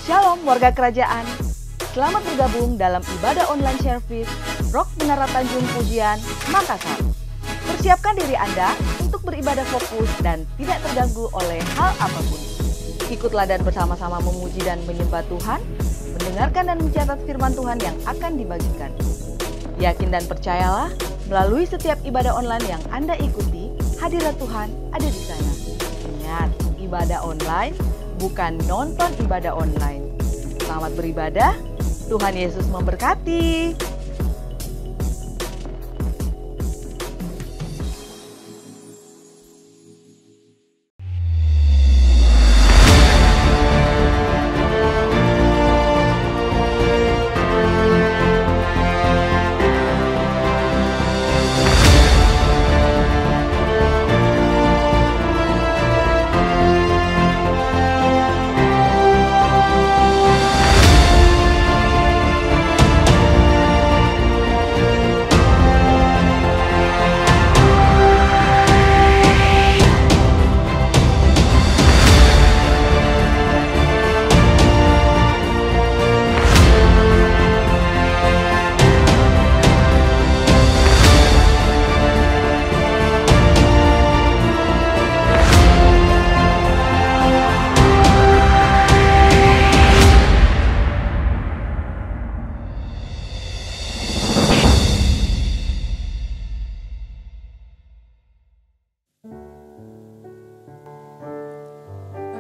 Shalom warga kerajaan, selamat bergabung dalam ibadah online service Rock Menara Tanjung Pujian, Makassar. Persiapkan diri Anda untuk beribadah fokus dan tidak terganggu oleh hal apapun. Ikutlah dan bersama-sama memuji dan menyembah Tuhan, mendengarkan dan mencatat firman Tuhan yang akan dibagikan. Yakin dan percayalah, melalui setiap ibadah online yang Anda ikuti, hadirat Tuhan ada di sana. Ingat, ibadah online bukan nonton ibadah online. Selamat beribadah, Tuhan Yesus memberkati.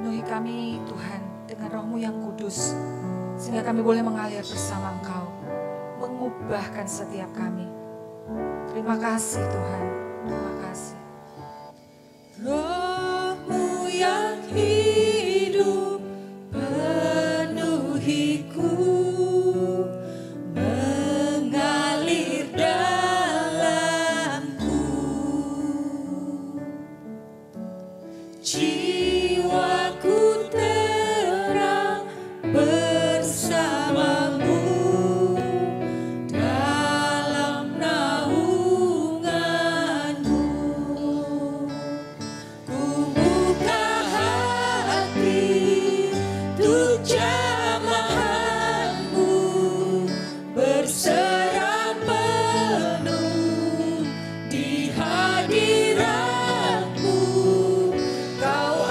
Penuhi kami Tuhan dengan roh-Mu yang kudus, sehingga kami boleh mengalir bersama Engkau, mengubahkan setiap kami. Terima kasih Tuhan, terima kasih. Roh-Mu yang hidup penuhiku, mengalir dalamku. Jiwaku terang bersamamu dalam naunganmu. Ku buka hati untuk jamahanmu, berserah penuh di hadiratmu. Kau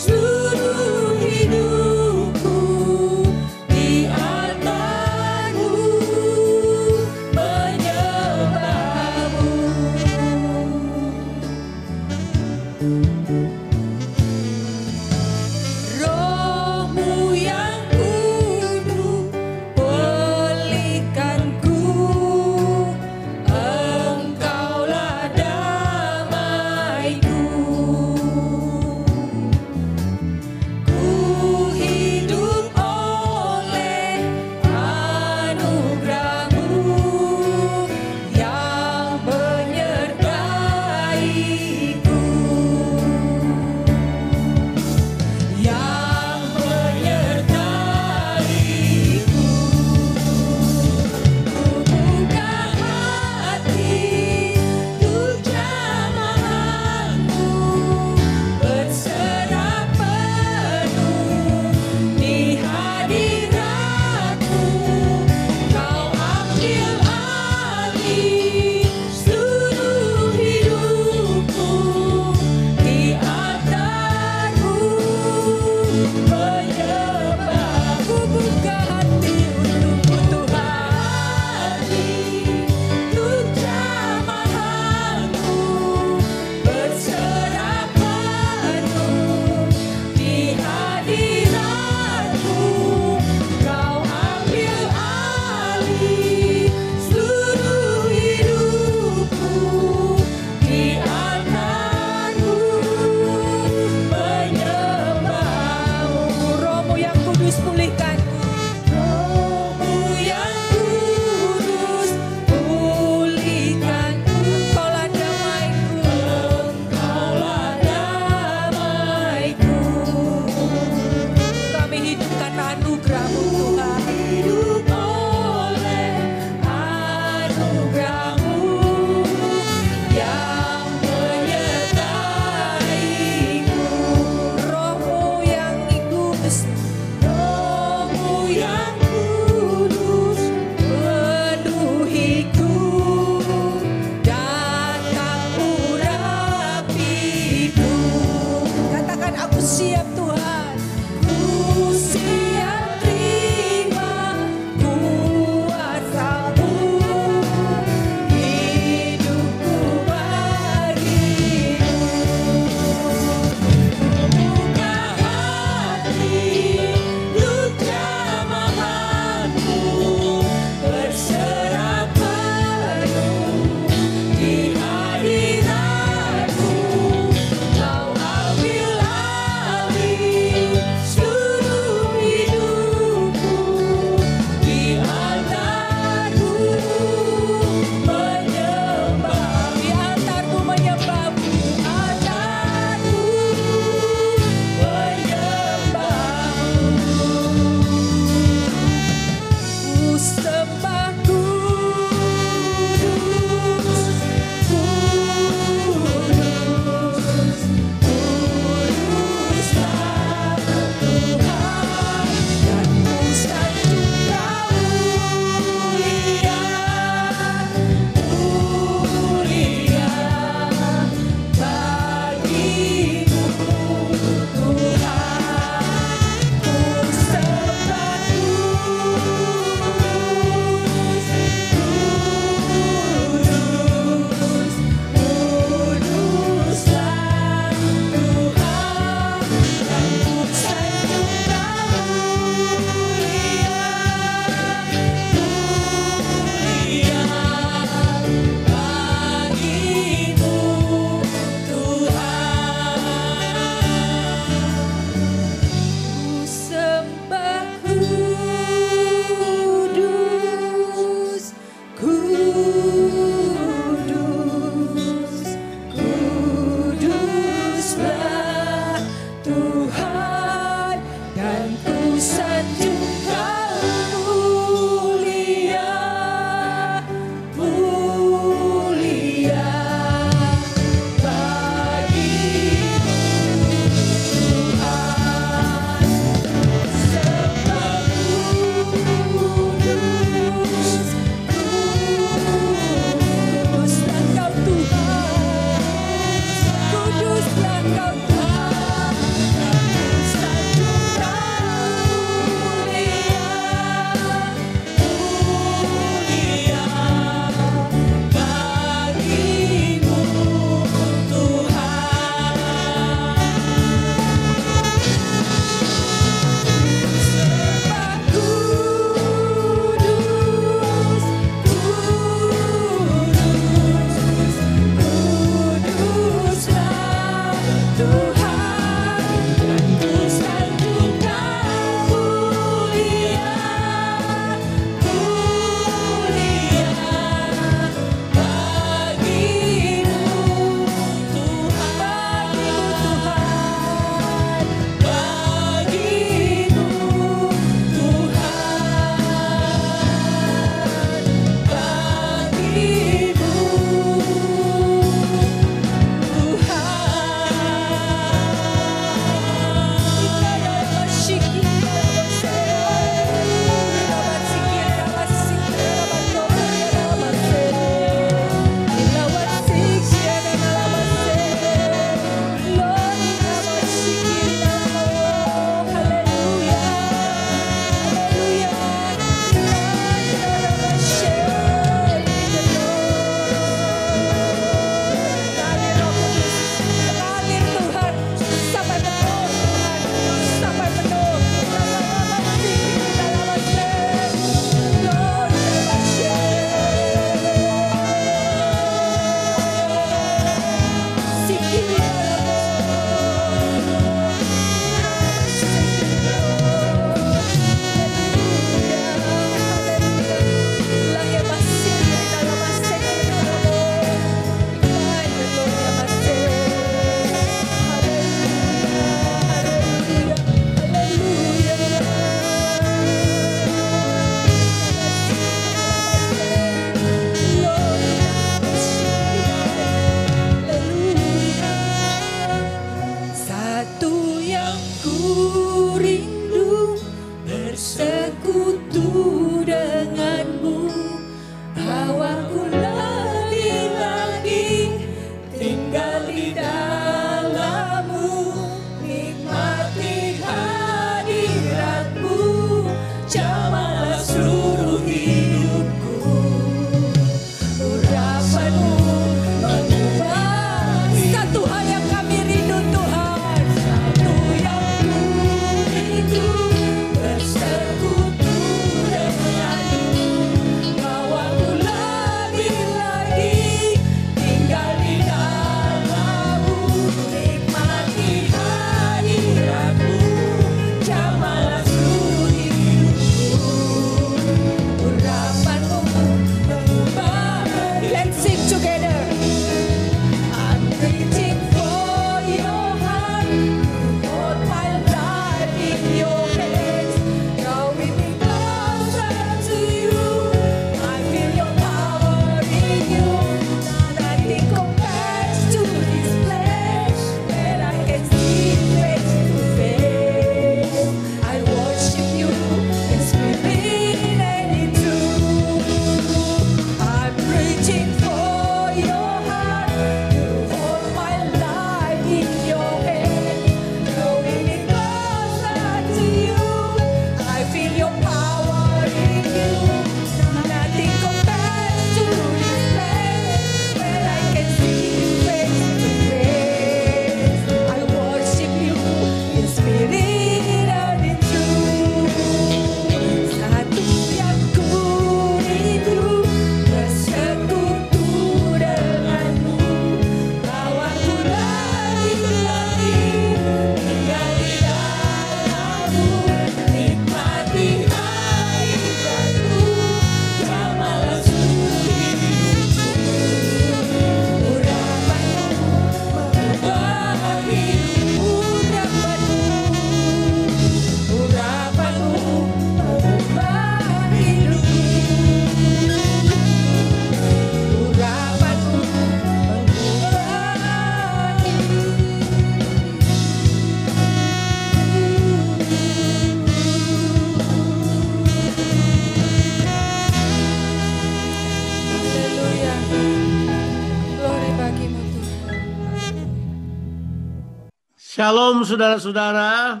Shalom saudara-saudara.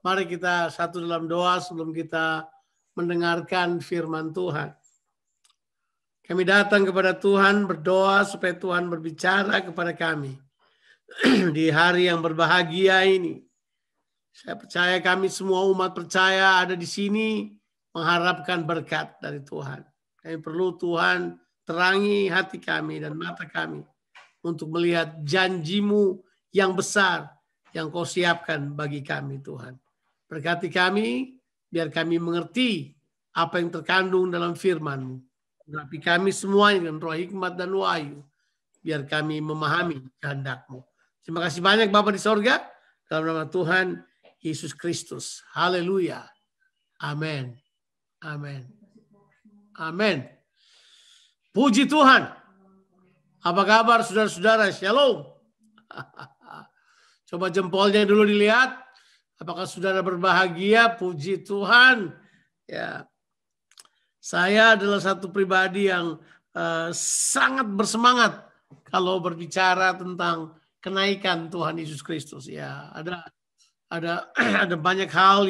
Mari kita satu dalam doa sebelum kita mendengarkan firman Tuhan. Kami datang kepada Tuhan berdoa supaya Tuhan berbicara kepada kami di hari yang berbahagia ini. Saya percaya kami semua umat percaya ada di sini mengharapkan berkat dari Tuhan. Kami perlu Tuhan terangi hati kami dan mata kami untuk melihat janji-Mu yang besar yang Kau siapkan bagi kami, Tuhan. Berkati kami, biar kami mengerti apa yang terkandung dalam firman-Mu. Berkati kami semua dengan roh hikmat dan wahyu, biar kami memahami kehendak-Mu. Terima kasih banyak Bapa di sorga, dalam nama Tuhan Yesus Kristus. Haleluya. Amin. Amin. Amin. Puji Tuhan. Apa kabar saudara-saudara? Shalom. Coba jempolnya dulu dilihat. Apakah saudara berbahagia? Puji Tuhan. Ya, saya adalah satu pribadi yang sangat bersemangat kalau berbicara tentang kenaikan Tuhan Yesus Kristus. Ya, ada banyak hal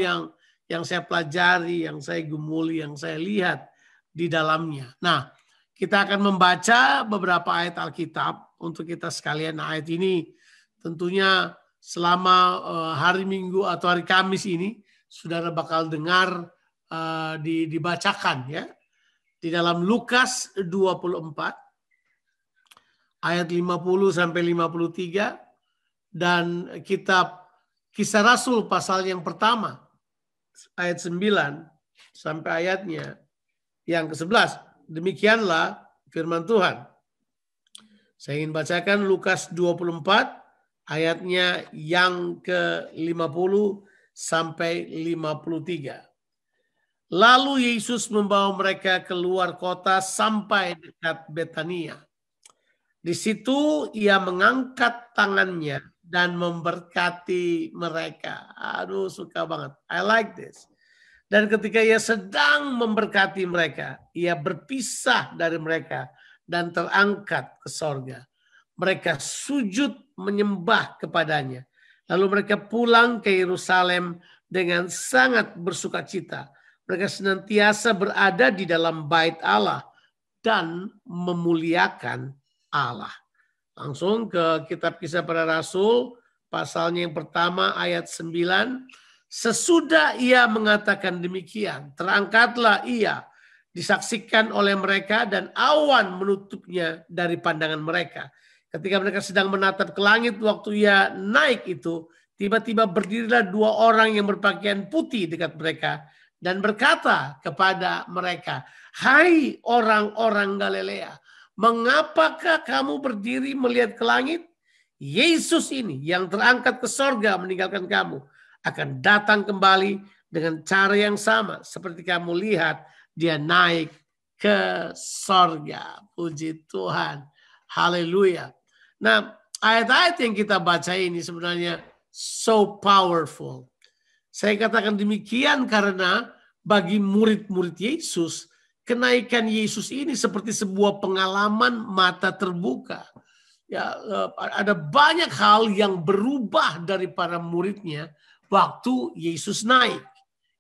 yang saya pelajari, yang saya gumuli, yang saya lihat di dalamnya. Nah, kita akan membaca beberapa ayat Alkitab untuk kita sekalian. Ayat ini tentunya selama hari Minggu atau hari Kamis ini, saudara bakal dengar dibacakan ya. Di dalam Lukas 24, ayat 50 sampai 53, dan kitab Kisah Rasul pasal yang pertama, ayat 9 sampai ayatnya yang ke-11. Demikianlah firman Tuhan. Saya ingin bacakan Lukas 24, ayatnya yang ke-50 sampai 53. Lalu Yesus membawa mereka keluar kota sampai dekat Betania. Di situ ia mengangkat tangannya dan memberkati mereka. Aduh, suka banget. I like this. Dan ketika ia sedang memberkati mereka, ia berpisah dari mereka dan terangkat ke sorga. Mereka sujud menyembah kepadanya. Lalu mereka pulang ke Yerusalem dengan sangat bersukacita. Mereka senantiasa berada di dalam bait Allah dan memuliakan Allah. Langsung ke kitab Kisah Para Rasul, pasalnya yang pertama ayat 9. Sesudah ia mengatakan demikian, terangkatlah ia, disaksikan oleh mereka dan awan menutupnya dari pandangan mereka. Ketika mereka sedang menatap ke langit waktu ia naik itu, tiba-tiba berdirilah dua orang yang berpakaian putih dekat mereka dan berkata kepada mereka, "Hai orang-orang Galilea, mengapakah kamu berdiri melihat ke langit? Yesus ini yang terangkat ke sorga meninggalkan kamu akan datang kembali dengan cara yang sama seperti kamu lihat dia naik ke sorga." Puji Tuhan. Haleluya. Nah, ayat-ayat yang kita baca ini sebenarnya so powerful. Saya katakan demikian karena bagi murid-murid Yesus, kenaikan Yesus ini seperti sebuah pengalaman mata terbuka. Ya, ada banyak hal yang berubah dari para muridnya waktu Yesus naik.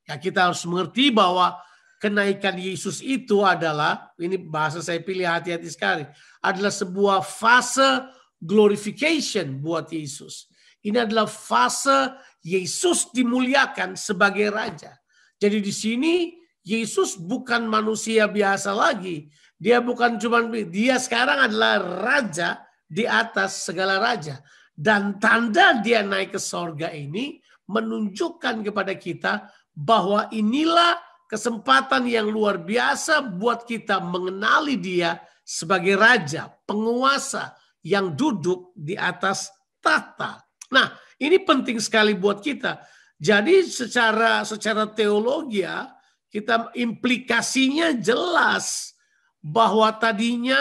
Ya, kita harus mengerti bahwa kenaikan Yesus itu adalah, ini bahasa saya pilih hati-hati sekali, adalah sebuah fase glorification buat Yesus. Ini adalah fase Yesus dimuliakan sebagai raja. Jadi di sini Yesus bukan manusia biasa lagi. Dia bukan cuma, dia sekarang adalah raja di atas segala raja. Dan tanda dia naik ke sorga ini menunjukkan kepada kita bahwa inilah kesempatan yang luar biasa buat kita mengenali dia sebagai raja, penguasa yang duduk di atas tahta. Nah, ini penting sekali buat kita. Jadi secara teologi ya, kita implikasinya jelas bahwa tadinya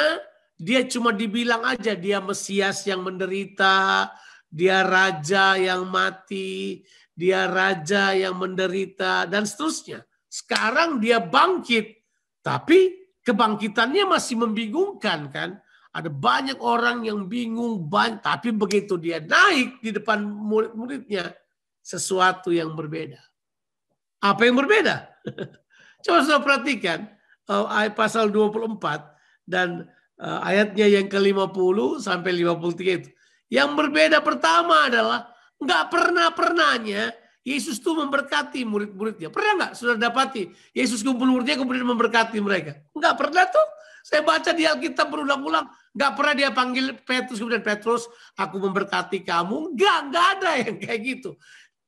dia cuma dibilang aja dia Mesias yang menderita, dia raja yang mati, dia raja yang menderita dan seterusnya. Sekarang dia bangkit, tapi kebangkitannya masih membingungkan kan? Ada banyak orang yang bingung, tapi begitu dia naik di depan murid-muridnya, sesuatu yang berbeda. Apa yang berbeda? Coba saudara perhatikan ayat pasal 24 dan ayatnya yang ke-50 sampai 53 itu. Yang berbeda pertama adalah nggak pernahnya Yesus tuh memberkati murid-muridnya. Pernah nggak saudara dapati Yesus kumpul muridnya kemudian memberkati mereka? Nggak pernah tuh. Saya baca di Alkitab berulang-ulang. Nggak pernah dia panggil Petrus kemudian Petrus, aku memberkati kamu. Nggak ada yang kayak gitu.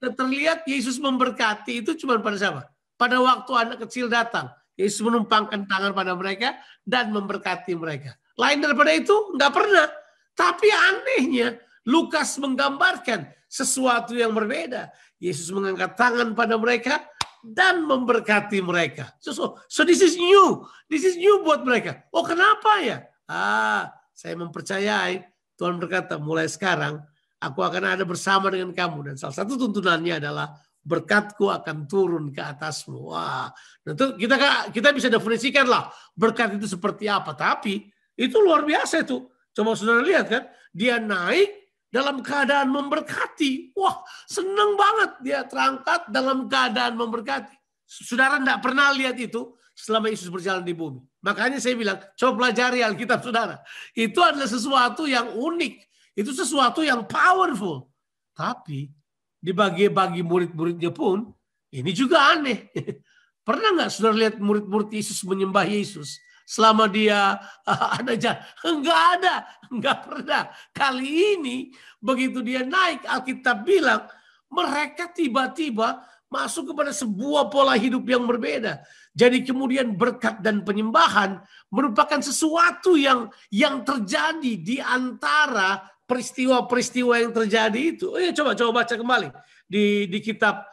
Terlihat Yesus memberkati itu cuma pada siapa? Pada waktu anak kecil datang. Yesus menumpangkan tangan pada mereka dan memberkati mereka. Lain daripada itu nggak pernah. Tapi anehnya Lukas menggambarkan sesuatu yang berbeda. Yesus mengangkat tangan pada mereka dan memberkati mereka. So this is new. This is new buat mereka. Oh kenapa ya? Saya mempercayai Tuhan berkata mulai sekarang aku akan ada bersama dengan kamu. Dan salah satu tuntunannya adalah berkatku akan turun ke atasmu. Wah, tentu kita bisa definisikan lah berkat itu seperti apa. Tapi itu luar biasa itu. Coba saudara lihat kan, dia naik dalam keadaan memberkati. Wah, senang banget dia terangkat dalam keadaan memberkati. Saudara tidak pernah lihat itu selama Yesus berjalan di bumi. Makanya saya bilang, coba pelajari Alkitab saudara. Itu adalah sesuatu yang unik. Itu sesuatu yang powerful. Tapi dibagi-bagi murid-muridnya pun, ini juga aneh. Pernah nggak saudara lihat murid-murid Yesus menyembah Yesus? Selama dia ada jalan. Enggak pernah. Kali ini begitu dia naik, Alkitab bilang mereka tiba-tiba masuk kepada sebuah pola hidup yang berbeda. Jadi kemudian berkat dan penyembahan merupakan sesuatu yang terjadi di antara peristiwa-peristiwa yang terjadi itu. Coba baca kembali di kitab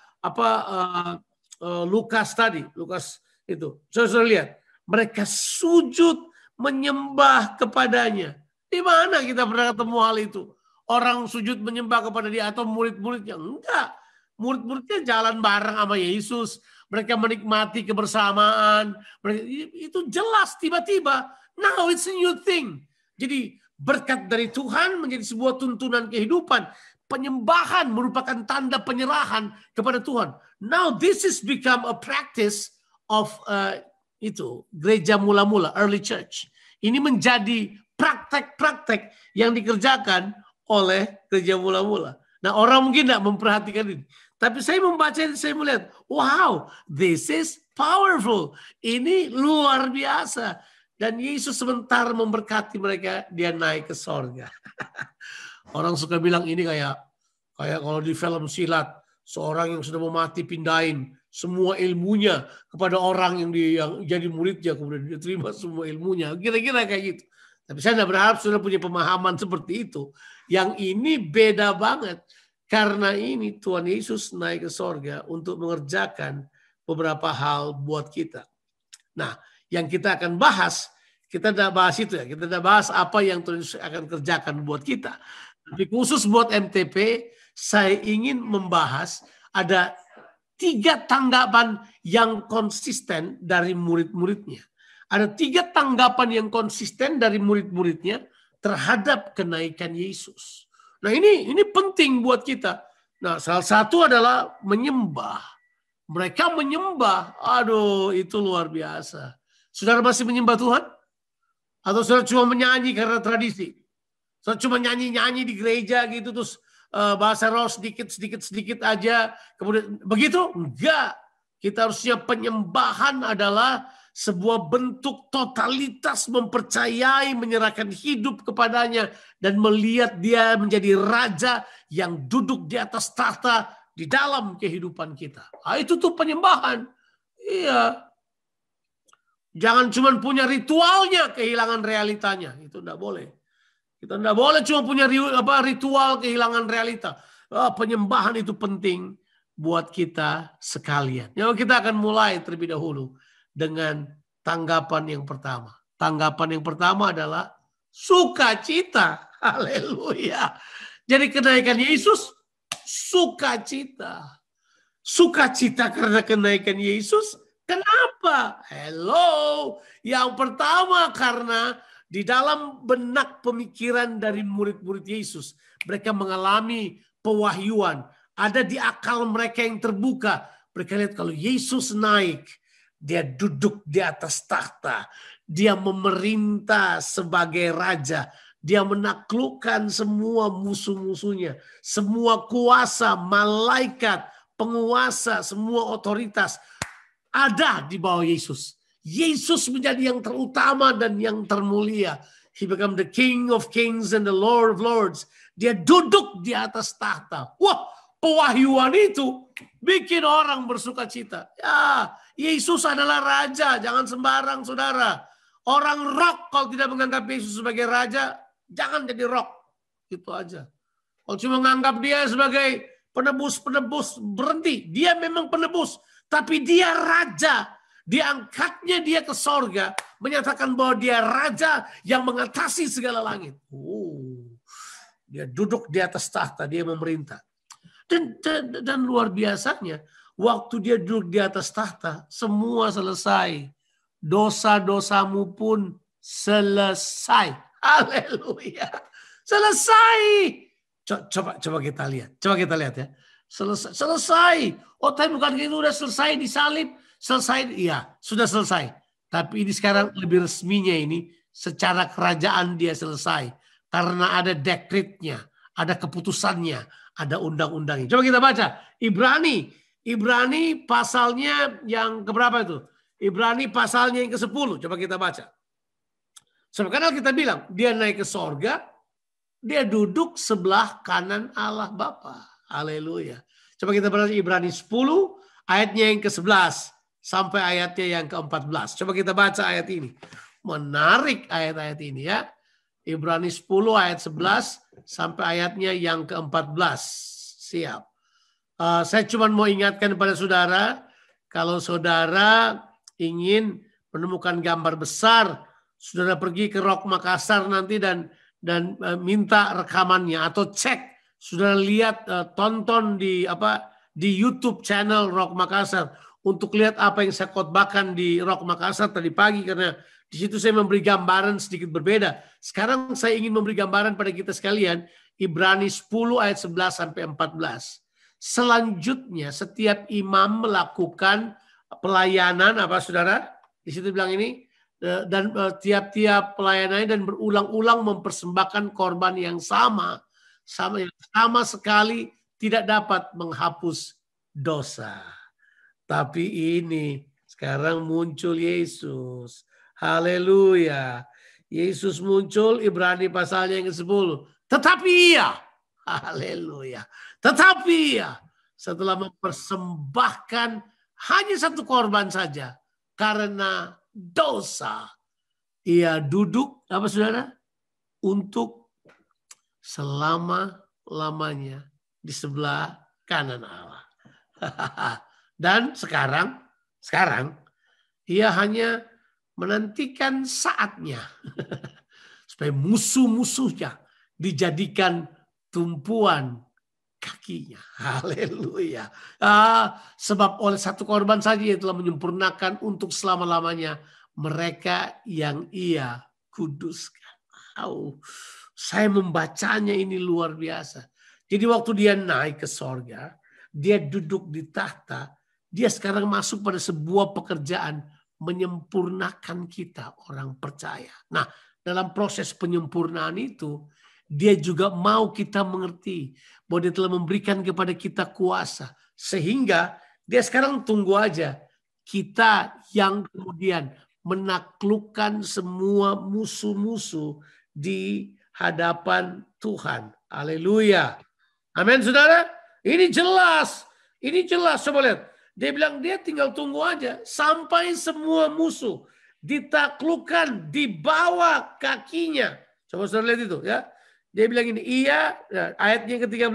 Lukas tadi. Lukas itu. Saudara lihat. Mereka sujud menyembah kepadanya. Di mana kita pernah ketemu hal itu? Orang sujud menyembah kepada dia atau murid-muridnya? Enggak. Murid-muridnya jalan bareng sama Yesus. Mereka menikmati kebersamaan. Itu jelas tiba-tiba. Now it's a new thing. Jadi berkat dari Tuhan menjadi sebuah tuntunan kehidupan. Penyembahan merupakan tanda penyerahan kepada Tuhan. Now this is become a practice of itu gereja mula-mula, early church. Ini menjadi praktek-praktek yang dikerjakan oleh gereja mula-mula. Nah, orang mungkin tidak memperhatikan ini. Tapi saya membaca ini, saya melihat, wow, this is powerful. Ini luar biasa. Dan Yesus sebentar memberkati mereka, dia naik ke sorga. Orang suka bilang ini kayak kalau di film silat, seorang yang sudah mau mati pindahin semua ilmunya kepada orang yang jadi muridnya, kemudian dia terima semua ilmunya. Kira-kira kayak gitu. Tapi saya tidak berharap sudah punya pemahaman seperti itu. Yang ini beda banget. Karena ini Tuhan Yesus naik ke sorga untuk mengerjakan beberapa hal buat kita. Nah, yang kita akan bahas, kita tidak bahas itu ya. Kita tidak bahas apa yang Tuhan Yesus akan kerjakan buat kita. Tapi khusus buat MTP, saya ingin membahas ada 3 tanggapan yang konsisten dari murid-muridnya. Ada 3 tanggapan yang konsisten dari murid-muridnya terhadap kenaikan Yesus. Nah ini penting buat kita. Nah salah satu adalah menyembah. Mereka menyembah. Aduh itu luar biasa. Saudara masih menyembah Tuhan? Atau saudara cuma menyanyi karena tradisi? Saudara cuma nyanyi-nyanyi di gereja gitu terus bahasa roh sedikit aja. Kemudian begitu? Enggak. Kita harusnya penyembahan adalah sebuah bentuk totalitas mempercayai, menyerahkan hidup kepadanya dan melihat dia menjadi raja yang duduk di atas tahta di dalam kehidupan kita. Itu tuh penyembahan. Iya. Jangan cuma punya ritualnya, kehilangan realitanya. Itu enggak boleh. Kita tidak boleh cuma punya ritual kehilangan realita. Penyembahan itu penting buat kita sekalian. Ya, kita akan mulai terlebih dahulu dengan tanggapan yang pertama. Tanggapan yang pertama adalah sukacita. Haleluya. Jadi kenaikan Yesus, sukacita. Sukacita karena kenaikan Yesus. Kenapa? Hello. Yang pertama karena Di dalam benak pemikiran dari murid-murid Yesus, mereka mengalami pewahyuan. Ada di akal mereka yang terbuka. Mereka lihat kalau Yesus naik, dia duduk di atas tahta. Dia memerintah sebagai raja. Dia menaklukkan semua musuh-musuhnya. Semua kuasa, malaikat, penguasa, semua otoritas ada di bawah Yesus. Yesus menjadi yang terutama dan yang termulia. He became the King of Kings and the Lord of Lords. Dia duduk di atas tahta. Wah, pewahyuan itu bikin orang bersuka cita. Ya, Yesus adalah raja. Jangan sembarang, saudara. Orang rock kalau tidak menganggap Yesus sebagai raja, jangan jadi rock. Itu aja. Kalau cuma menganggap dia sebagai penebus-penebus, berhenti. Dia memang penebus. Tapi dia raja. Diangkatnya dia ke sorga. Menyatakan bahwa dia raja yang mengatasi segala langit. Dia duduk di atas tahta. Dia memerintah. Dan luar biasanya. Waktu dia duduk di atas tahta. Semua selesai. Dosa-dosamu pun selesai. Haleluya. Selesai. Coba kita lihat. Coba kita lihat ya. Selesai. Oh, tapi bukan itu udah selesai disalib. Selesai. Iya, sudah selesai. Tapi ini sekarang lebih resminya ini. Secara kerajaan dia selesai. Karena ada dekretnya. Ada keputusannya. Ada undang-undangnya. Coba kita baca. Ibrani pasalnya yang keberapa itu? Ibrani pasalnya yang ke-10. Coba kita baca. Karena kita bilang. Dia naik ke sorga. Dia duduk sebelah kanan Allah Bapa. Haleluya. Coba kita baca Ibrani 10. Ayatnya yang ke-11. Sampai ayatnya yang ke-14. Coba kita baca ayat ini. Menarik ayat-ayat ini ya. Ibrani 10 ayat 11 sampai ayatnya yang ke-14. Siap. Saya cuma mau ingatkan kepada saudara. Kalau saudara ingin menemukan gambar besar. Saudara pergi ke Rock Makassar nanti dan minta rekamannya. Atau cek. Saudara lihat tonton di YouTube channel Rock Makassar. Untuk lihat apa yang saya khotbahkan di Rock Makassar tadi pagi. Karena di situ saya memberi gambaran sedikit berbeda. Sekarang saya ingin memberi gambaran pada kita sekalian. Ibrani 10 ayat 11 sampai 14. Selanjutnya setiap imam melakukan pelayanan. Apa saudara? Di situ bilang ini. Dan tiap-tiap pelayanannya dan berulang-ulang mempersembahkan korban yang sama sekali tidak dapat menghapus dosa. Tapi ini sekarang muncul Yesus. Haleluya. Yesus muncul Ibrani pasalnya yang ke-10. Tetapi ia. Haleluya. Tetapi ia. Setelah mempersembahkan hanya satu korban saja. Karena dosa. Ia duduk. Apa saudara? Untuk selama-lamanya. Di sebelah kanan Allah. Dan sekarang ia hanya menantikan saatnya supaya musuh-musuhnya dijadikan tumpuan kakinya. Haleluya. Sebab oleh satu korban saja ia telah menyempurnakan untuk selama-lamanya mereka yang ia kuduskan. Saya membacanya ini luar biasa. Jadi waktu dia naik ke sorga, dia duduk di tahta, dia sekarang masuk pada sebuah pekerjaan menyempurnakan kita orang percaya. Nah, dalam proses penyempurnaan itu, dia juga mau kita mengerti bahwa dia telah memberikan kepada kita kuasa. Sehingga dia sekarang tunggu aja kita yang kemudian menaklukkan semua musuh-musuh di hadapan Tuhan. Haleluya. Amin, saudara. Ini jelas. Coba lihat. Dia bilang dia tinggal tunggu aja sampai semua musuh ditaklukkan di bawah kakinya. Coba saudara lihat itu ya. Dia bilang ini, ayatnya ke-13,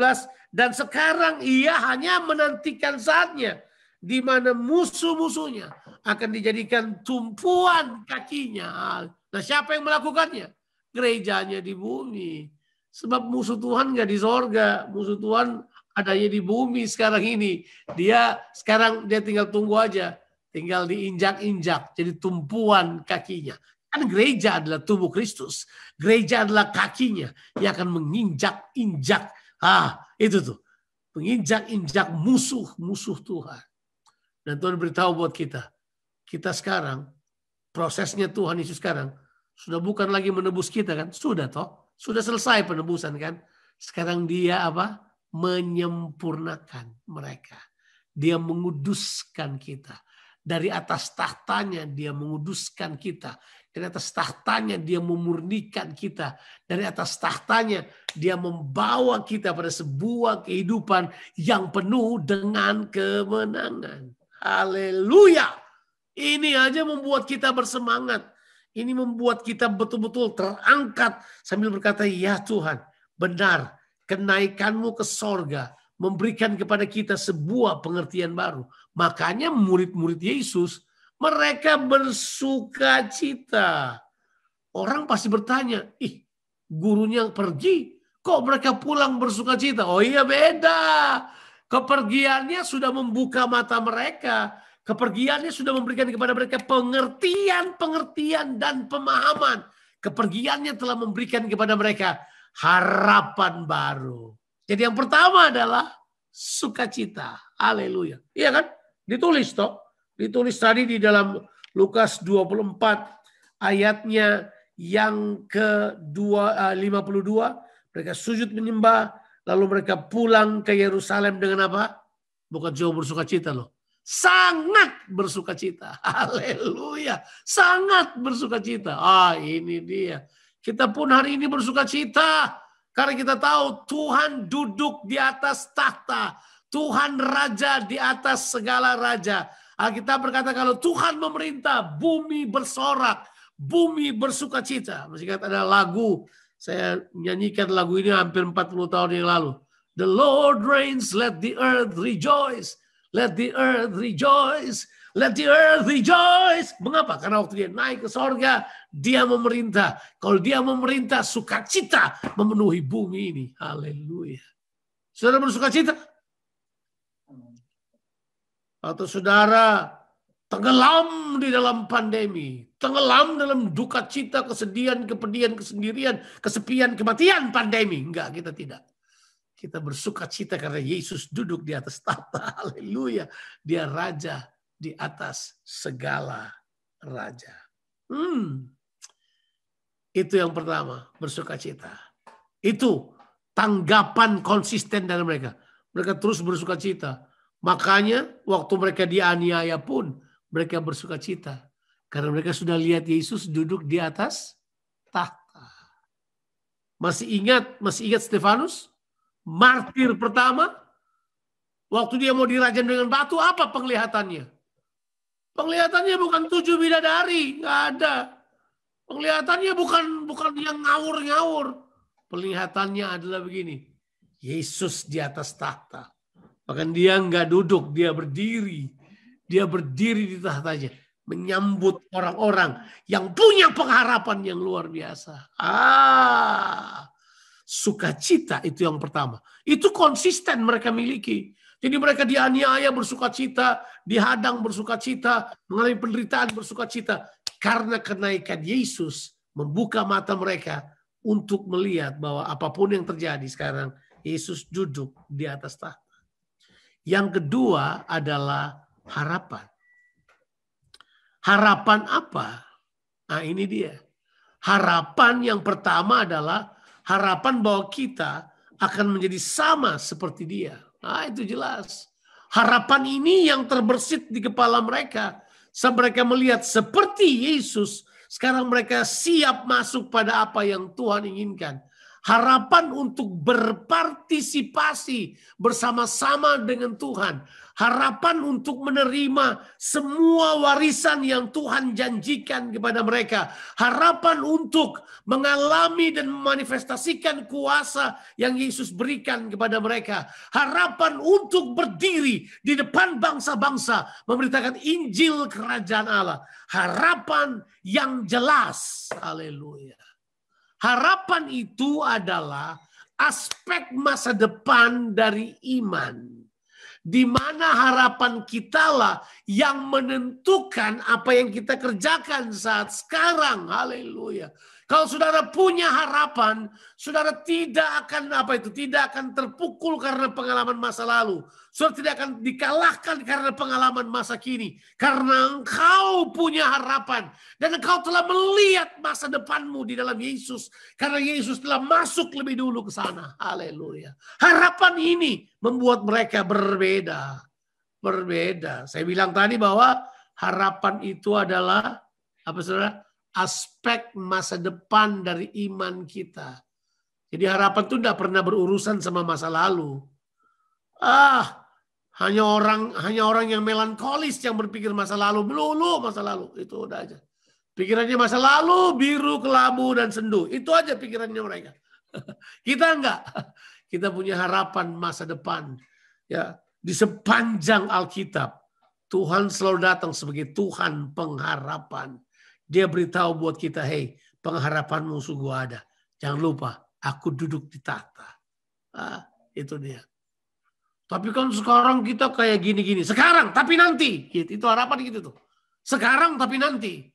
dan sekarang ia hanya menantikan saatnya di mana musuh-musuhnya akan dijadikan tumpuan kakinya. Nah, siapa yang melakukannya? Gerejanya di bumi. Sebab musuh Tuhan nggak di sorga, musuh Tuhan adanya di bumi sekarang ini. Dia tinggal tunggu aja. Tinggal diinjak-injak. Jadi tumpuan kakinya. Kan gereja adalah tubuh Kristus. Gereja adalah kakinya yang akan menginjak-injak. Itu tuh. Menginjak-injak musuh-musuh Tuhan. Dan Tuhan beritahu buat kita. Kita sekarang, prosesnya Tuhan Yesus sekarang, sudah bukan lagi menebus kita kan. Sudah toh. Sudah selesai penebusan kan. Sekarang dia apa? Menyempurnakan mereka. Dia menguduskan kita. Dari atas tahtanya dia menguduskan kita. Dari atas tahtanya dia memurnikan kita. Dari atas tahtanya dia membawa kita pada sebuah kehidupan yang penuh dengan kemenangan. Haleluya. Ini aja membuat kita bersemangat. Ini membuat kita betul-betul terangkat sambil berkata, ya Tuhan, benar, kenaikanmu ke sorga memberikan kepada kita sebuah pengertian baru. Makanya murid-murid Yesus, mereka bersuka cita. Orang pasti bertanya, gurunya pergi, kok mereka pulang bersuka cita? Oh iya, beda. Kepergiannya sudah membuka mata mereka. Kepergiannya sudah memberikan kepada mereka pengertian dan pemahaman. Kepergiannya telah memberikan kepada mereka harapan baru. Jadi yang pertama adalah sukacita. Haleluya. Iya kan? Ditulis toh. Ditulis tadi di dalam Lukas 24 ayatnya yang ke-52. Mereka sujud menyembah. Lalu mereka pulang ke Yerusalem dengan apa? Bukan cuma bersukacita loh. Sangat bersukacita. Haleluya. Sangat bersukacita. Ini dia. Kita pun hari ini bersukacita. Karena kita tahu Tuhan duduk di atas takhta. Tuhan raja di atas segala raja. Alkitab berkata kalau Tuhan memerintah, bumi bersorak, bumi bersukacita. Masih ingat ada lagu, saya nyanyikan lagu ini hampir 40 tahun yang lalu. The Lord reigns, let the earth rejoice. Let the earth rejoice. Let the earth rejoice. Mengapa? Karena waktu dia naik ke sorga, dia memerintah. Kalau dia memerintah, sukacita memenuhi bumi ini. Haleluya. Saudara bersukacita? Atau saudara tenggelam di dalam pandemi. Tenggelam dalam duka cita, kesedihan, kepedihan, kesendirian, kesepian, kematian pandemi. Enggak, kita tidak. Kita bersukacita karena Yesus duduk di atas tahta. Haleluya. Dia raja di atas segala raja. Itu yang pertama, bersukacita. Itu tanggapan konsisten dari mereka. Mereka terus bersukacita. Makanya waktu mereka dianiaya pun mereka bersukacita. Karena mereka sudah lihat Yesus duduk di atas tahta. Masih ingat Stefanus? Martir pertama? Waktu dia mau dirajam dengan batu, apa penglihatannya? Penglihatannya bukan 7 bidadari, nggak ada. Penglihatannya bukan yang ngawur-ngawur. Penglihatannya adalah begini. Yesus di atas tahta. Bahkan dia nggak duduk, dia berdiri. Dia berdiri di tahtanya. Menyambut orang-orang yang punya pengharapan yang luar biasa. Sukacita itu yang pertama. Itu konsisten mereka miliki. Jadi mereka dianiaya bersukacita, dihadang bersukacita, mengalami penderitaan bersukacita. Karena kenaikan Yesus membuka mata mereka untuk melihat bahwa apapun yang terjadi sekarang, Yesus duduk di atas tahta. Yang kedua adalah harapan. Harapan apa? Nah ini dia. Harapan yang pertama adalah harapan bahwa kita akan menjadi sama seperti dia. Nah itu jelas. Harapan ini yang terbersit di kepala mereka. Sampai mereka melihat seperti Yesus. Sekarang mereka siap masuk pada apa yang Tuhan inginkan. Harapan untuk berpartisipasi bersama-sama dengan Tuhan. Harapan untuk menerima semua warisan yang Tuhan janjikan kepada mereka. Harapan untuk mengalami dan memanifestasikan kuasa yang Yesus berikan kepada mereka. Harapan untuk berdiri di depan bangsa-bangsa memberitakan Injil Kerajaan Allah. Harapan yang jelas. Haleluya. Harapan itu adalah aspek masa depan dari iman. Di mana harapan kitalah yang menentukan apa yang kita kerjakan saat sekarang. Haleluya. Kalau saudara punya harapan, saudara tidak akan terpukul karena pengalaman masa lalu. Saudara tidak akan dikalahkan karena pengalaman masa kini. Karena engkau punya harapan. Dan engkau telah melihat masa depanmu di dalam Yesus. Karena Yesus telah masuk lebih dulu ke sana. Haleluya. Harapan ini membuat mereka berbeda. Berbeda. Saya bilang tadi bahwa harapan itu adalah, apa saudara? Aspek masa depan dari iman kita. Jadi harapan itu tidak pernah berurusan sama masa lalu. Hanya orang yang melankolis yang berpikir masa lalu, melulu masa lalu. Itu udah aja. Pikirannya masa lalu, biru, kelabu, dan sendu. Itu aja pikirannya mereka. Kita enggak. Kita punya harapan masa depan. Ya, di sepanjang Alkitab, Tuhan selalu datang sebagai Tuhan pengharapan. Dia beritahu buat kita, hey, pengharapanmu sungguh ada. Jangan lupa, aku duduk di tahta. Itu dia. Tapi kan sekarang kita kayak gini-gini. Sekarang, tapi nanti. Gitu. Itu harapan gitu tuh. Sekarang, tapi nanti.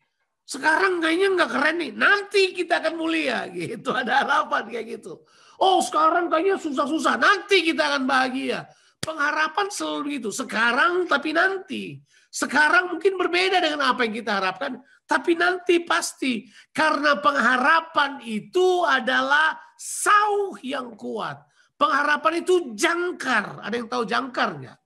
Sekarang kayaknya nggak keren nih. Nanti kita akan mulia. Gitu. Ada harapan kayak gitu. Oh, sekarang kayaknya susah-susah. Nanti kita akan bahagia. Pengharapan selalu gitu. Sekarang, tapi nanti. Sekarang mungkin berbeda dengan apa yang kita harapkan. Tapi nanti pasti. Karena pengharapan itu adalah sauh yang kuat. Pengharapan itu jangkar. Ada yang tahu jangkar nggak?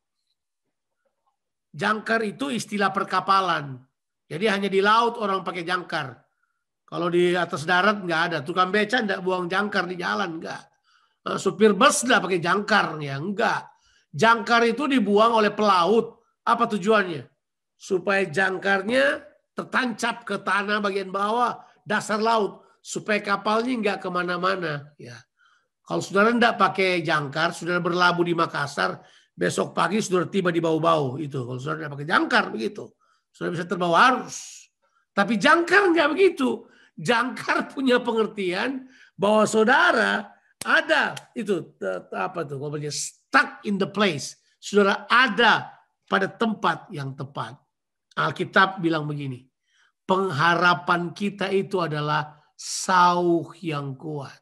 Jangkar itu istilah perkapalan. Jadi hanya di laut orang pakai jangkar. Kalau di atas darat nggak ada. Tukang beca nggak buang jangkar di jalan. Nggak. Supir bus nggak pakai jangkar. Ya, nggak. Jangkar itu dibuang oleh pelaut. Apa tujuannya? Supaya jangkarnya tertancap ke tanah bagian bawah dasar laut. Supaya kapalnya nggak kemana-mana. Ya. Kalau saudara tidak pakai jangkar, saudara berlabuh di Makassar, besok pagi saudara tiba di bau-bau. Itu kalau saudara tidak pakai jangkar begitu. Saudara bisa terbawa arus. Tapi jangkar nggak begitu. Jangkar punya pengertian bahwa saudara ada itu apa tuh? Namanya stuck in the place. Saudara ada pada tempat yang tepat. Alkitab bilang begini. Pengharapan kita itu adalah sauh yang kuat.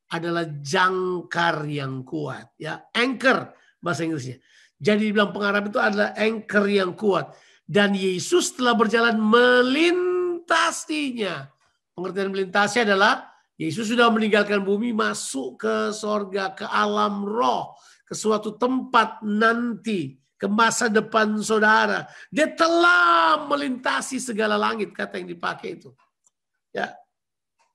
Adalah jangkar yang kuat. Ya, anchor bahasa Inggrisnya. Jadi dibilang pengharapan itu adalah anchor yang kuat. Dan Yesus telah berjalan melintasinya. Pengertian melintasi adalah Yesus sudah meninggalkan bumi, masuk ke sorga, ke alam roh, ke suatu tempat nanti, ke masa depan saudara. Dia telah melintasi segala langit, kata yang dipakai itu. Ya,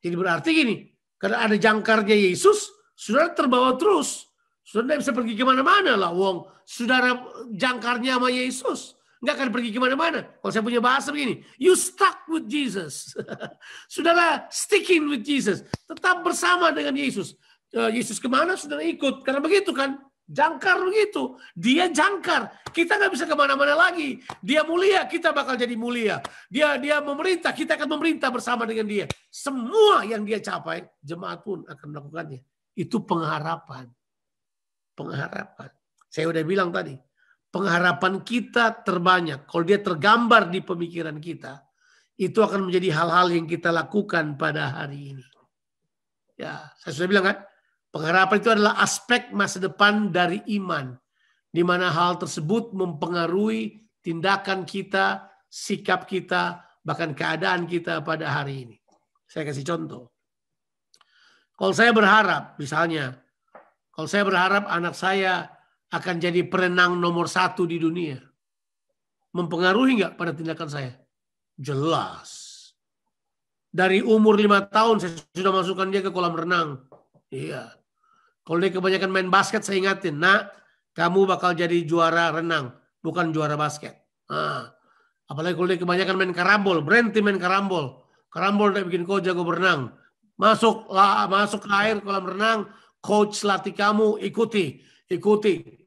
jadi berarti gini, karena ada jangkarnya Yesus, saudara terbawa terus. Saudara tidak bisa pergi kemana-mana lah. Wong, saudara jangkarnya sama Yesus. Nggak akan pergi kemana-mana. Kalau saya punya bahasa begini. You stuck with Jesus. Saudara sticking with Jesus. Tetap bersama dengan Yesus. Yesus kemana, saudara ikut. Karena begitu kan. Jangkar begitu. Dia jangkar. Kita nggak bisa kemana-mana lagi. Dia mulia, kita bakal jadi mulia. Dia memerintah, kita akan memerintah bersama dengan dia. Semua yang dia capai, jemaat pun akan melakukannya. Itu pengharapan. Pengharapan. Saya udah bilang tadi. Pengharapan kita terbanyak. Kalau dia tergambar di pemikiran kita. Itu akan menjadi hal-hal yang kita lakukan pada hari ini. Ya, saya sudah bilang kan. Pengharapan itu adalah aspek masa depan dari iman. Di mana hal tersebut mempengaruhi tindakan kita, sikap kita, bahkan keadaan kita pada hari ini. Saya kasih contoh. Kalau saya berharap, misalnya, kalau saya berharap anak saya akan jadi perenang nomor 1 di dunia. Mempengaruhi nggak pada tindakan saya? Jelas. Dari umur 5 tahun saya sudah masukkan dia ke kolam renang. Iya. Kalau dia kebanyakan main basket, saya ingatin, nak, kamu bakal jadi juara renang, bukan juara basket. Nah, apalagi kalau dia kebanyakan main karambol, berhenti main karambol. Karambol udah bikin kau jago berenang. Masuk ke air kolam renang, coach latih kamu, ikuti.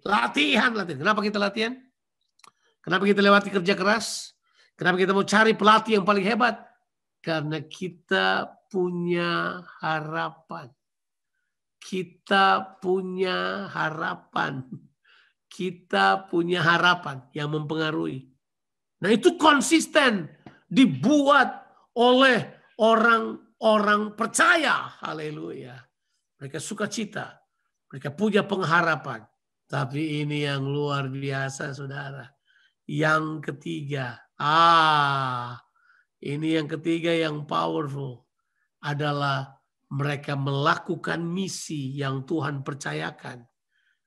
Latihan. Kenapa kita latihan? Kenapa kita lewati kerja keras? Kenapa kita mau cari pelatih yang paling hebat? Karena kita punya harapan. Kita punya harapan. kita punya harapan yang mempengaruhi. Nah, itu konsisten dibuat oleh orang-orang percaya. Haleluya. Mereka sukacita. Mereka punya pengharapan. Tapi ini yang luar biasa, saudara. Yang ketiga. Ini yang ketiga yang powerful. Adalah mereka melakukan misi yang Tuhan percayakan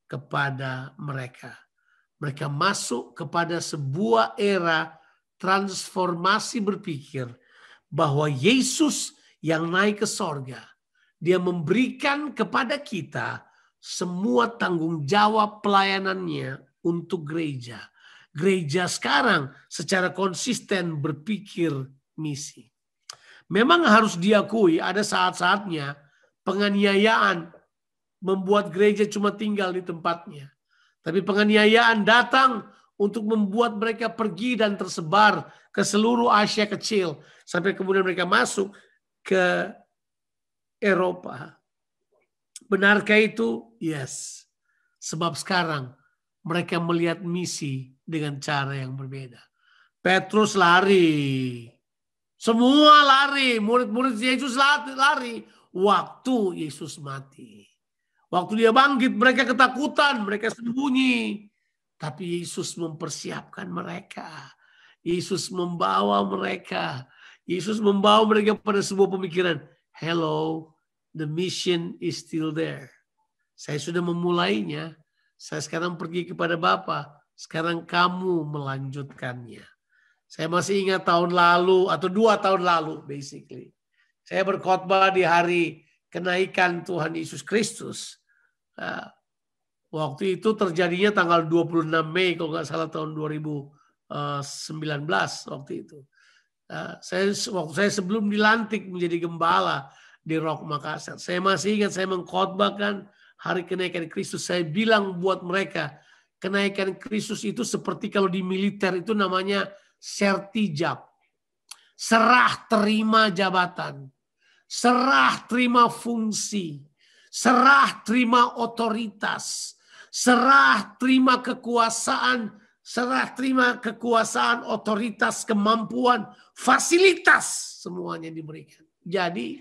kepada mereka. Mereka masuk kepada sebuah era transformasi berpikir bahwa Yesus yang naik ke sorga, dia memberikan kepada kita semua tanggung jawab pelayanannya untuk gereja. Gereja sekarang secara konsisten berpikir misi. Memang harus diakui ada saat-saatnya penganiayaan membuat gereja cuma tinggal di tempatnya. Tapi penganiayaan datang untuk membuat mereka pergi dan tersebar ke seluruh Asia kecil. Sampai kemudian mereka masuk ke Eropa. Benarkah itu? Yes. Sebab sekarang mereka melihat misi dengan cara yang berbeda. Petrus lari. Semua lari. Murid-murid Yesus lari. Waktu Yesus mati. Waktu dia bangkit mereka ketakutan. Mereka sembunyi. Tapi Yesus mempersiapkan mereka. Yesus membawa mereka. Yesus membawa mereka pada sebuah pemikiran. Hello, the mission is still there. Saya sudah memulainya. Saya sekarang pergi kepada Bapa. Sekarang kamu melanjutkannya. Saya masih ingat tahun lalu atau 2 tahun lalu basically. Saya berkhotbah di hari kenaikan Tuhan Yesus Kristus. Waktu itu terjadinya tanggal 26 Mei kalau nggak salah tahun 2019 waktu itu. Waktu saya sebelum dilantik menjadi gembala di Rock Makassar. Saya masih ingat saya mengkhotbahkan hari kenaikan Kristus. Saya bilang buat mereka, kenaikan Kristus itu seperti kalau di militer itu namanya sertijab. Serah terima jabatan. Serah terima fungsi. Serah terima otoritas. Serah terima kekuasaan. Serah terima kekuasaan, otoritas, kemampuan, fasilitas. Semuanya diberikan. Jadi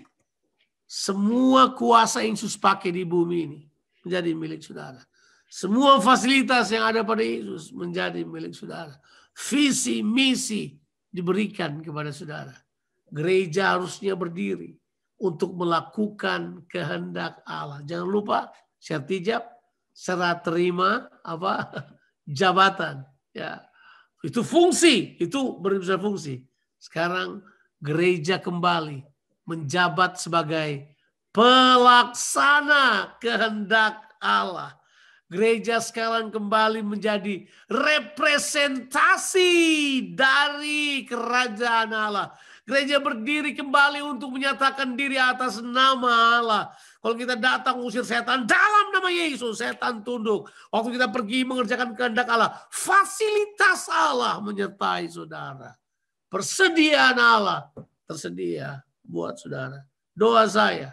semua kuasa yang Yesus pakai di bumi ini menjadi milik saudara. Semua fasilitas yang ada pada Yesus menjadi milik saudara. Visi, misi diberikan kepada saudara. Gereja harusnya berdiri untuk melakukan kehendak Allah. Jangan lupa sertijab, serah terima jabatan. Ya, itu fungsi, itu berbesar fungsi. Sekarang gereja kembali menjabat sebagai pelaksana kehendak Allah. Gereja sekarang kembali menjadi representasi dari kerajaan Allah. Gereja berdiri kembali untuk menyatakan diri atas nama Allah. Kalau kita datang usir setan dalam nama Yesus, setan tunduk. Waktu kita pergi mengerjakan kehendak Allah, fasilitas Allah menyertai saudara. Persediaan Allah tersedia buat saudara. Doa saya,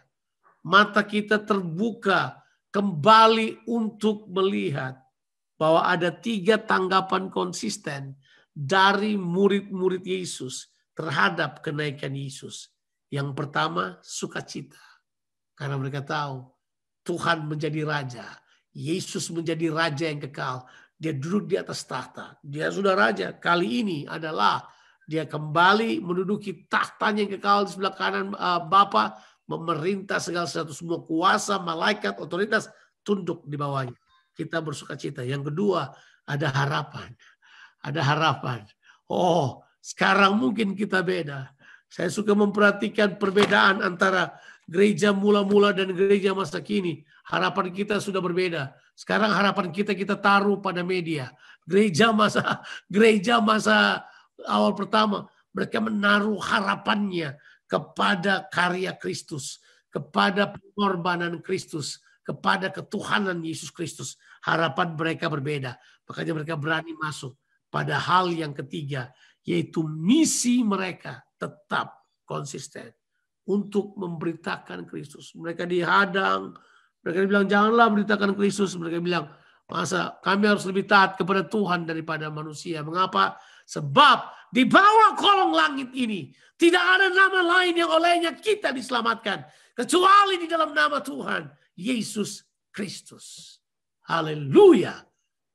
mata kita terbuka kembali untuk melihat bahwa ada 3 tanggapan konsisten dari murid-murid Yesus terhadap kenaikan Yesus. Yang pertama, sukacita. Karena mereka tahu Tuhan menjadi raja. Yesus menjadi raja yang kekal. Dia duduk di atas tahta. Dia sudah raja. Kali ini adalah dia kembali menduduki tahtanya yang kekal di sebelah kanan Bapa, memerintah segala sesuatu, semua kuasa, malaikat, otoritas tunduk di bawahnya. Kita bersukacita. Yang kedua, ada harapan. Ada harapan. Oh, sekarang mungkin kita beda. Saya suka memperhatikan perbedaan antara gereja mula-mula dan gereja masa kini. Harapan kita sudah berbeda. Sekarang harapan kita taruh pada media. Gereja masa awal pertama, mereka menaruh harapannya kepada karya Kristus, kepada pengorbanan Kristus, kepada ketuhanan Yesus Kristus. Harapan mereka berbeda. Makanya mereka berani masuk pada hal yang ketiga, yaitu misi mereka tetap konsisten untuk memberitakan Kristus. Mereka dihadang, mereka bilang janganlah beritakan Kristus. Mereka bilang Masa kami harus lebih taat kepada Tuhan daripada manusia? Mengapa? Sebab di bawah kolong langit ini tidak ada nama lain yang olehnya kita diselamatkan. Kecuali di dalam nama Tuhan, Yesus Kristus. Haleluya.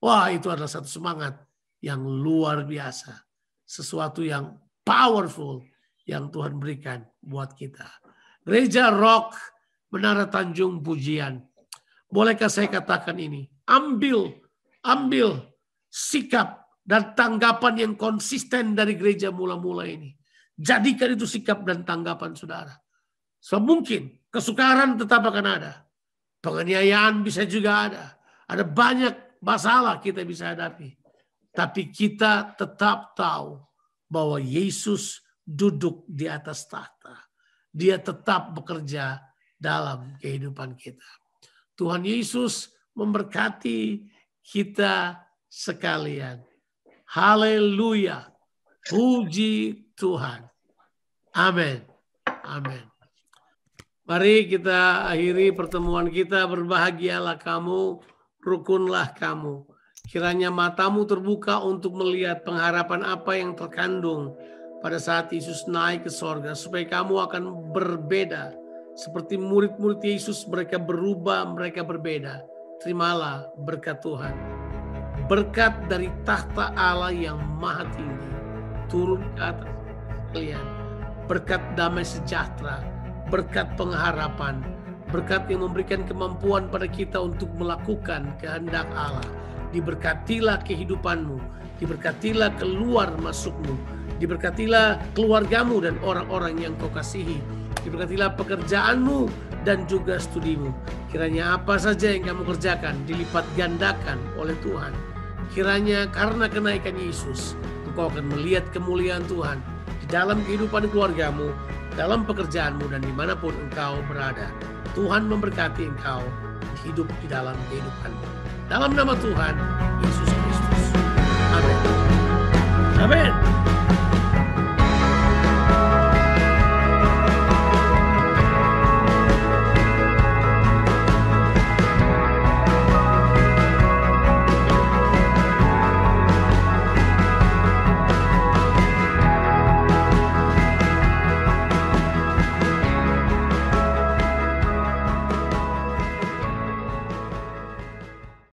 Wah, itu adalah satu semangat yang luar biasa. Sesuatu yang powerful yang Tuhan berikan buat kita. Gereja Rock Menara Tanjung Pujian. Bolehkah saya katakan ini? Ambil sikap dan tanggapan yang konsisten dari gereja mula-mula ini. Jadikan itu sikap dan tanggapan saudara. So mungkin kesukaran tetap akan ada. Penganiayaan bisa juga ada. Ada banyak masalah kita bisa hadapi. Tapi kita tetap tahu bahwa Yesus duduk di atas tahta. Dia tetap bekerja dalam kehidupan kita. Tuhan Yesus memberkati kita sekalian. Haleluya. Puji Tuhan. Amin. Amin. Mari kita akhiri pertemuan kita. Berbahagialah kamu, rukunlah kamu. Kiranya matamu terbuka untuk melihat pengharapan apa yang terkandung pada saat Yesus naik ke sorga. Supaya kamu akan berbeda. Seperti murid-murid Yesus, mereka berubah, mereka berbeda. Terimalah berkat Tuhan. Berkat dari tahta Allah yang maha tinggi. Turun ke atas kalian. Berkat damai sejahtera. Berkat pengharapan. Berkat yang memberikan kemampuan pada kita untuk melakukan kehendak Allah. Diberkatilah kehidupanmu. Diberkatilah keluar masukmu. Diberkatilah keluargamu dan orang-orang yang kau kasihi. Diberkatilah pekerjaanmu dan juga studimu. Kiranya apa saja yang kamu kerjakan dilipat gandakan oleh Tuhan. Kiranya karena kenaikan Yesus, engkau akan melihat kemuliaan Tuhan di dalam kehidupan keluargamu, dalam pekerjaanmu, dan dimanapun engkau berada. Tuhan memberkati engkau hidup di dalam kehidupanmu. Dalam nama Tuhan Yesus Kristus. Amin. Amin.